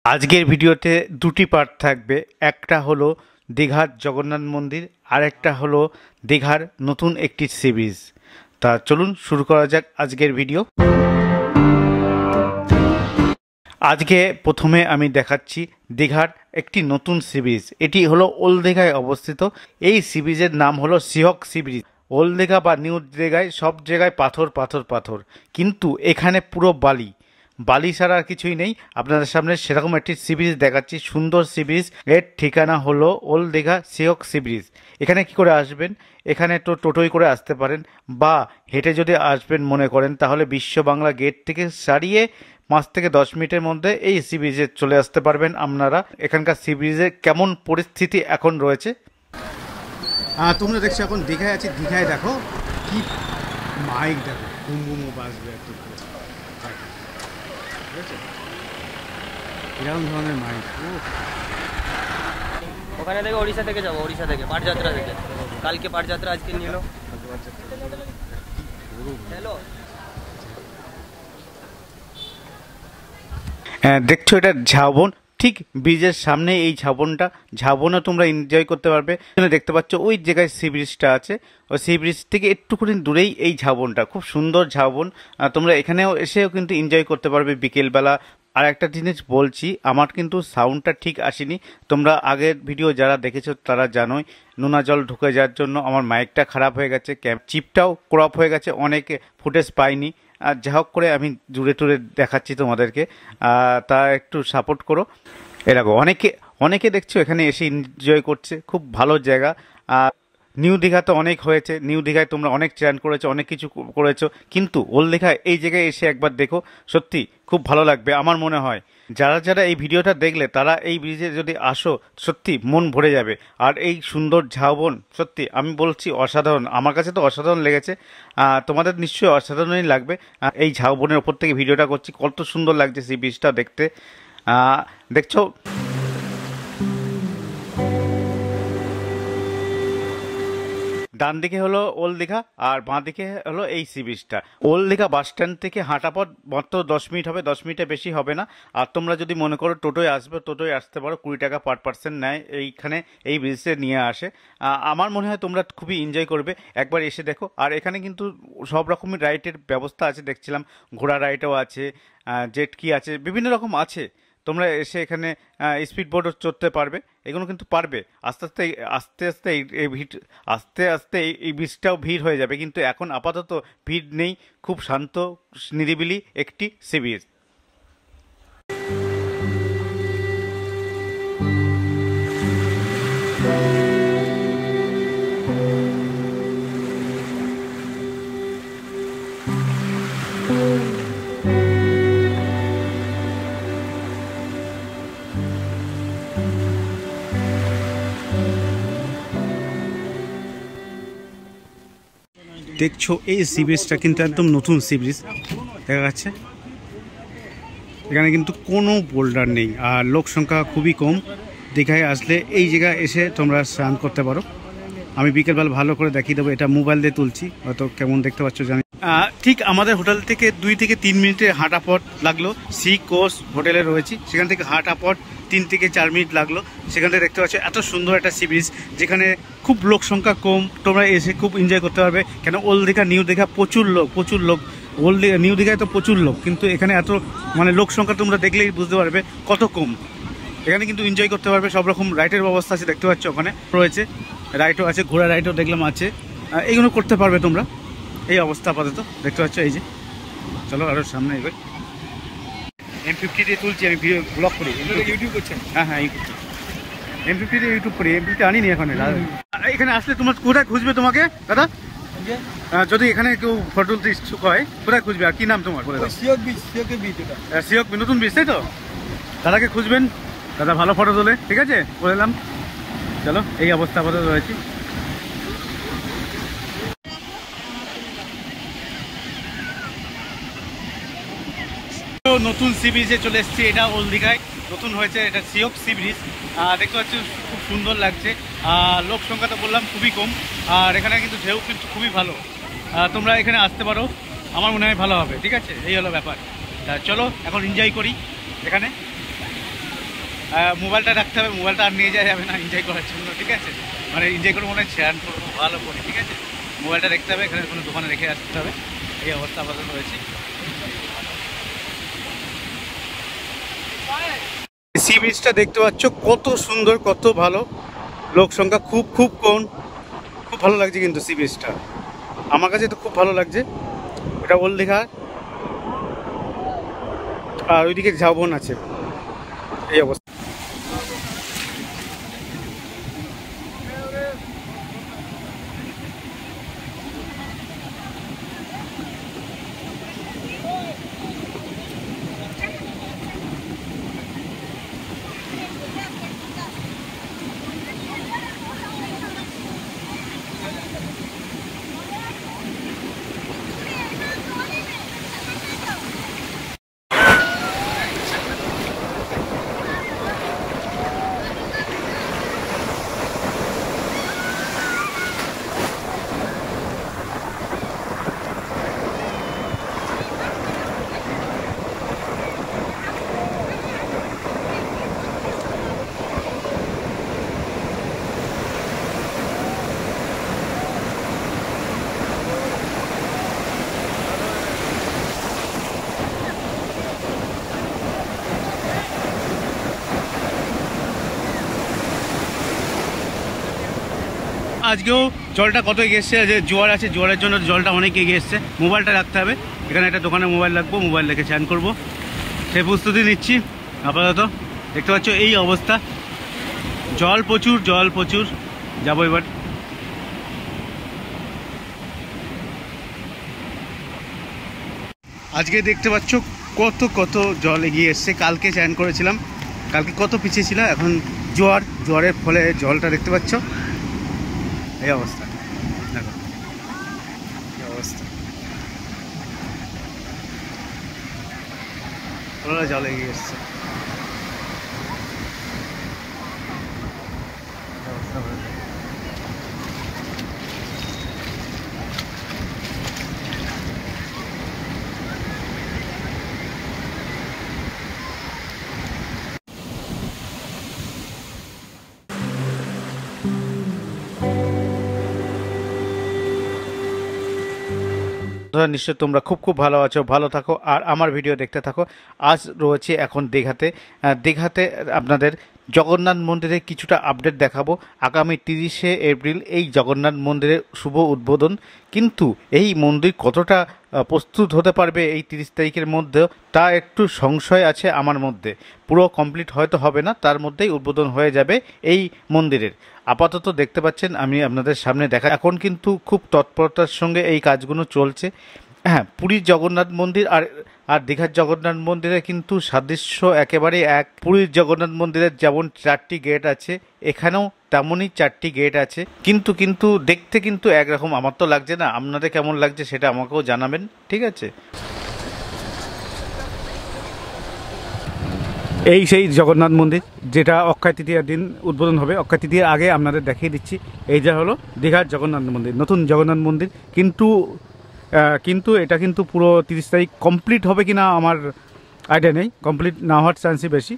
আজকের ভিডিওতে দুটি পার্ট থাকবে। একটা হলো দীঘার জগন্নাথ মন্দির, আর একটা হলো দীঘার নতুন একটি সি বিচ। তা চলুন শুরু করা যাক আজকের ভিডিও। আজকে প্রথমে আমি দেখাচ্ছি দীঘার একটি নতুন সি বিচ। এটি হলো ওল্ড দীঘায় অবস্থিত। এই সি বিচের নাম হলো সিহক সি বিচ। ওল্ড দীঘা বা নিউ দীঘায় সব জায়গায় পাথর পাথর পাথর, কিন্তু এখানে পুরো বালি। বালি ছাড়া আর কিছুই নেই। আপনাদের সামনে সেরকম একটি সি বিচ দেখাচ্ছি, সুন্দর সি বিচ। এর ঠিকানা হলো ওল্ড দীঘা সিহক সি বিচ। এখানে কি করে আসবেন? এখানে তো টোটোই করে আসতে পারেন, বা হেঁটে যদি আসবেন মনে করেন তাহলে বিশ্ব বাংলা গেট থেকে সারিয়ে 5 থেকে 10 মিনিটের মধ্যে এই সি বিচে চলে আসতে পারবেন আপনারা। এখানকার সি বিচের কেমন পরিস্থিতি এখন রয়েছে তোমরা দেখছো। এখন দীঘায় আছি, দীঘায় দেখো কি মাইক, দেখো বুমবুমও বাজবে একটু, এরকম ধরনের মাইক। ওখানে থেকে ওড়িশা থেকে যাবো, ওড়িশা থেকে পাটযাত্রা থেকে। কালকে পাটযাত্রা, আজকে নিল। হ্যালো, হ্যাঁ দেখছো এটা ঝাউবন, ঠিক ব্রিজের সামনে এই ঝাউবনটা। ঝাউবনও তোমরা এনজয় করতে পারবে। দেখতে পাচ্ছ ওই জায়গায় সি ব্রিজটা আছে, ওই সি ব্রিজ থেকে একটুখানি দূরেই এই ঝাউবনটা। খুব সুন্দর ঝাউবন, তোমরা এখানেও এসেও কিন্তু এনজয় করতে পারবে বিকেলবেলা। আর একটা জিনিস বলছি, আমার কিন্তু সাউন্ডটা ঠিক আসেনি। তোমরা আগের ভিডিও যারা দেখেছো তারা জানোই, নোনা জল ঢুকে যাওয়ার জন্য আমার মাইকটা খারাপ হয়ে গেছে, চিপটাও ক্রপ হয়ে গেছে, অনেকে ফুটেজ পাইনি। আর যা হোক করে আমি জুড়ে টুড়ে দেখাচ্ছি তোমাদেরকে, তা একটু সাপোর্ট করো। এরকম অনেকে দেখছো এখানে এসে এনজয় করছে, খুব ভালো জায়গা। নিউ দীঘা তো অনেক হয়েছে, নিউ দীঘায় তোমরা অনেক চ্যান করেছো, অনেক কিছু করেছো, কিন্তু ওল্ড দীঘায় এই জায়গায় এসে একবার দেখো, সত্যি খুব ভালো লাগবে আমার মনে হয়। যারা যারা এই ভিডিওটা দেখলে তারা এই ব্রিজে যদি আসো, সত্যি মন ভরে যাবে। আর এই সুন্দর ঝাউবন, সত্যি আমি বলছি অসাধারণ। আমার কাছে তো অসাধারণ লেগেছে, তোমাদের নিশ্চয়ই অসাধারণই লাগবে। এই ঝাউবনের ওপর থেকে ভিডিওটা করছি, কত সুন্দর লাগছে সেই ব্রিজটা দেখতে। দেখছো ডান দিকে হলো ওল্ড দীঘা, আর বাঁ দিকে হলো এই সি বিচটা। ওল্ড দীঘা বাস স্ট্যান্ড থেকে হাঁটা পথ মাত্র 10 মিনিট হবে, 10 মিনিটে বেশি হবে না। আর তোমরা যদি মনে করো টোটোয় আসবে, টোটোয় আসতে পারো, 20 টাকা পার পার্সন নেয় এইখানে, এই ব্রিজে নিয়ে আসে। আমার মনে হয় তোমরা খুবই এনজয় করবে, একবার এসে দেখো। আর এখানে কিন্তু সব রকমের রাইডের ব্যবস্থা আছে, দেখছিলাম ঘোড়া রাইডও আছে, জেট কি আছে, বিভিন্ন রকম আছে। তোমরা এসে এখানে স্পিড বোটও চড়তে পারবে, এগুলো কিন্তু পারবে। আস্তে আস্তে আস্তে আস্তে এই ভিড়, আস্তে আস্তে এই বীজটাও ভিড় হয়ে যাবে, কিন্তু এখন আপাতত ভিড় নেই। খুব শান্ত নিরিবিলি একটি সি বিচ। দেখছো এই সি বিচটা কিন্তু একদম নতুন সি বিচ দেখা যাচ্ছে। এখানে কিন্তু কোনো বোল্ডার নেই, আর লোক সংখ্যা খুবই কম। দীঘায় আসলে এই জায়গায় এসে তোমরা স্নান করতে পারো। আমি বিকেলবেলা ভালো করে দেখিয়ে দেবো, এটা মোবাইল দিয়ে তুলছি, হয়তো কেমন দেখতে পাচ্ছ জানি। ঠিক আমাদের হোটেল থেকে 2 থেকে 3 মিনিটের হাঁটা পথ লাগলো। সি কোর্স হোটেলে রয়েছি, সেখান থেকে হাঁটা পথ 3 থেকে 4 মিনিট লাগলো। সেখান থেকে দেখতে পাচ্ছ এত সুন্দর একটা সি বিচ, যেখানে খুব লোক সংখ্যা কম। তোমরা এসে খুব এনজয় করতে পারবে, কেন ওল্ড দীঘা নিউ দীঘা প্রচুর লোক। ওল্ড দীঘা নিউ দীঘায় তো প্রচুর লোক, কিন্তু এখানে এত মানে লোক সংখ্যা তোমরা দেখলেই বুঝতে পারবে কত কম। এখানে কিন্তু এনজয় করতে পারবে, সব রকম রাইডের ব্যবস্থা আছে, দেখতে পাচ্ছ ওখানে রয়েছে রাইডও আছে, ঘোড়া রাইডও দেখলাম আছে। এইগুলো করতে পারবে তোমরা। এই অবস্থা আপাতত দেখতে পাচ্ছ এই যে। চলো আরও সামনে এগোই। M50 দিয়ে তুলছি আমি, ভিডিও ব্লগ করি। ইউটিউব করছেন? হ্যাঁ ইউটিউব। M50 দিয়ে ইউটিউব করি, M50 আনিনি এখন। এখানে আসলে তোমার কোথায় খুঁজবে তোমাকে দাদা? যদি এখানে কেউ ফটো তুলতে ইচ্ছুক হয়, কোথায় খুঁজবে? আর কি নাম তোমার? সিহক বিচ। সিহক নতুন বিচ, তাই তো? দাদাকে খুঁজবেন, দাদা ভালো ফটো তোলে। ঠিক আছে, বলে দিলাম। চলো এই অবস্থা আপাতত রয়েছি। নতুন সি ব্রিজে চলে এসেছি, এটা ওল্ড দীঘায় নতুন হয়েছে, এটা সিহক সি ব্রিজ। দেখতে পাচ্ছি খুব সুন্দর লাগছে। লোক সংখ্যা তো বললাম খুবই কম, আর এখানে কিন্তু ঢেউ কিন্তু খুবই ভালো। তোমরা এখানে আসতে পারো, আমার মনে হয় ভালো হবে। ঠিক আছে, এই হলো ব্যাপার। চলো এখন এনজয় করি এখানে। মোবাইলটা রাখতে হবে, মোবাইলটা আর নিয়ে যাওয়া যাবে না এনজয় করার জন্য, ঠিক আছে? মানে এনজয় করবো, মনে হয় শেয়ার করবো ভালো করে, ঠিক আছে? মোবাইলটা দেখতে হবে, এখানে কোনো দোকানে রেখে আসতে হবে, এই অবস্থা আপাতত রয়েছে। সি বিচটা দেখতে পাচ্ছ কত সুন্দর, কত ভালো, লোক সংখ্যা খুব খুব কম, খুব ভালো লাগছে কিন্তু সি বিচটা, আমার কাছে তো খুব ভালো লাগছে। এটা ওল্ড দীঘা, আর ওইদিকে ঝাউবন আছে, এই অবস্থা। আজকেও জলটা কত এগিয়ে এসছে, যে জোয়ার আছে, জোয়ারের জন্য জলটা অনেক এগিয়ে এসছে। মোবাইলটা রাখতে হবে, এখানে একটা দোকানে মোবাইল রাখবো, মোবাইল রেখে চান করবো, সেই প্রস্তুতি নিচ্ছি। আপাতত দেখতে পাচ্ছ এই অবস্থা, জল প্রচুর, জল প্রচুর। যাবো এবার। আজকে দেখতে পাচ্ছ কত কত জল এগিয়ে এসছে, কালকে চান করেছিলাম, কালকে কত পিছিয়ে ছিল, এখন জোয়ারের ফলে জলটা দেখতে পাচ্ছ এই অবস্থা, দেখো এই অবস্থা, পুরো জল এগিয়ে এসছে। নিশ্চয় তোমরা খুব খুব ভালো আছো, ভালো থাকো আর আমার ভিডিও দেখতে থাকো। আজ রয়েছে এখন দীঘাতে, দীঘাতে আপনাদের জগন্নাথ মন্দিরে কিছুটা আপডেট দেখাবো। আগামী 30শে এপ্রিল এই জগন্নাথ মন্দিরের শুভ উদ্বোধন, কিন্তু এই মন্দির কতটা প্রস্তুত হতে পারবে এই 30 তারিখের মধ্যেও তা একটু সংশয় আছে আমার মধ্যে। পুরো কমপ্লিট হয়তো হবে না, তার মধ্যেই উদ্বোধন হয়ে যাবে এই মন্দিরের। আপাতত দেখতে পাচ্ছেন আমি আপনাদের সামনে দেখা, এখন কিন্তু খুব তৎপরতার সঙ্গে এই কাজগুলো চলছে। হ্যাঁ, পুরীর জগন্নাথ মন্দির আর দীঘার জগন্নাথ মন্দিরে কিন্তু সাদৃশ্য একেবারে এক। পুরীর জগন্নাথ মন্দিরের যেমন 4টি গেট আছে, এখানেও তেমনই 4টি গেট আছে, কিন্তু দেখতে কিন্তু একরকম আমার তো লাগছে না। আপনাদের কেমন লাগছে সেটা আমাকেও জানাবেন, ঠিক আছে? এই সেই জগন্নাথ মন্দির যেটা অক্ষয় তৃতীয়ার দিন উদ্বোধন হবে। অক্ষয় তৃতীয়ার আগে আপনাদের দেখিয়ে দিচ্ছি, এই যা হলো দীঘার জগন্নাথ মন্দির, নতুন জগন্নাথ মন্দির। কিন্তু এটা কিন্তু পুরো 30 তারিখ কমপ্লিট হবে কিনা আমার আইডিয়া নেই, কমপ্লিট না হওয়ার চান্সই বেশি।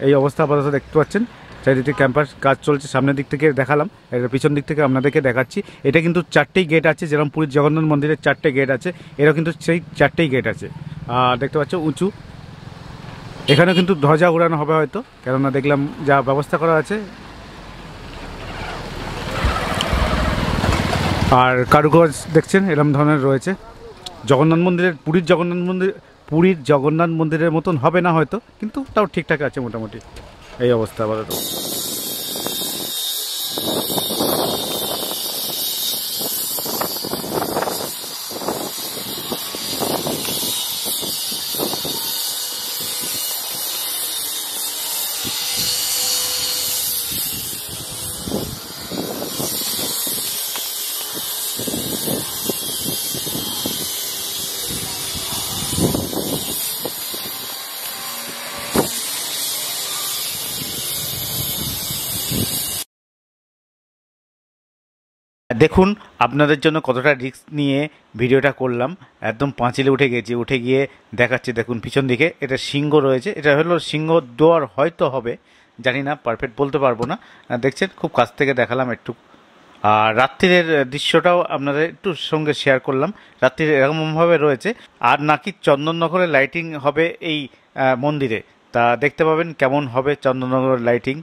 এই অবস্থা আপাতত দেখতে পাচ্ছেন, চারিদিকে ক্যাম্পাস কাজ চলছে। সামনের দিক থেকে দেখালাম, এটা পিছন দিক থেকে আপনাদেরকে দেখাচ্ছি। এটা কিন্তু 4টেই গেট আছে, যেরকম পুরীর জগন্নাথ মন্দিরের 4টে গেট আছে, এরও কিন্তু সেই 4টেই গেট আছে। আর দেখতে পাচ্ছ উঁচু, এখানে কিন্তু ধ্বজা উড়ানো হবে হয়তো, কেননা দেখলাম যা ব্যবস্থা করা আছে। আর কারুকাজ দেখছেন এরকম ধরনের রয়েছে। জগন্নাথ মন্দিরের পুরীর জগন্নাথ মন্দিরের মতন হবে না হয়তো, কিন্তু তাও ঠিকঠাক আছে মোটামুটি। এই অবস্থা আপাতত। দেখুন আপনাদের জন্য কতটা রিস্ক নিয়ে ভিডিওটা করলাম। একদম পাঁচিলে উঠে গেছি, উঠে গিয়ে দেখাচ্ছি। দেখুন পিছন দিকে এটা সিংহ রয়েছে, এটা হলো সিংহ দুয়ার হয়তো হবে, জানি না, পারফেক্ট বলতে পারবো না। দেখছেন খুব কাছ থেকে দেখালাম একটু। আর রাত্রির দৃশ্যটাও আপনাদের একটু সঙ্গে শেয়ার করলাম। রাত্রির এরকমভাবে রয়েছে। আর নাকি চন্দননগরে লাইটিং হবে এই মন্দিরে, তা দেখতে পাবেন কেমন হবে চন্দননগরের লাইটিং।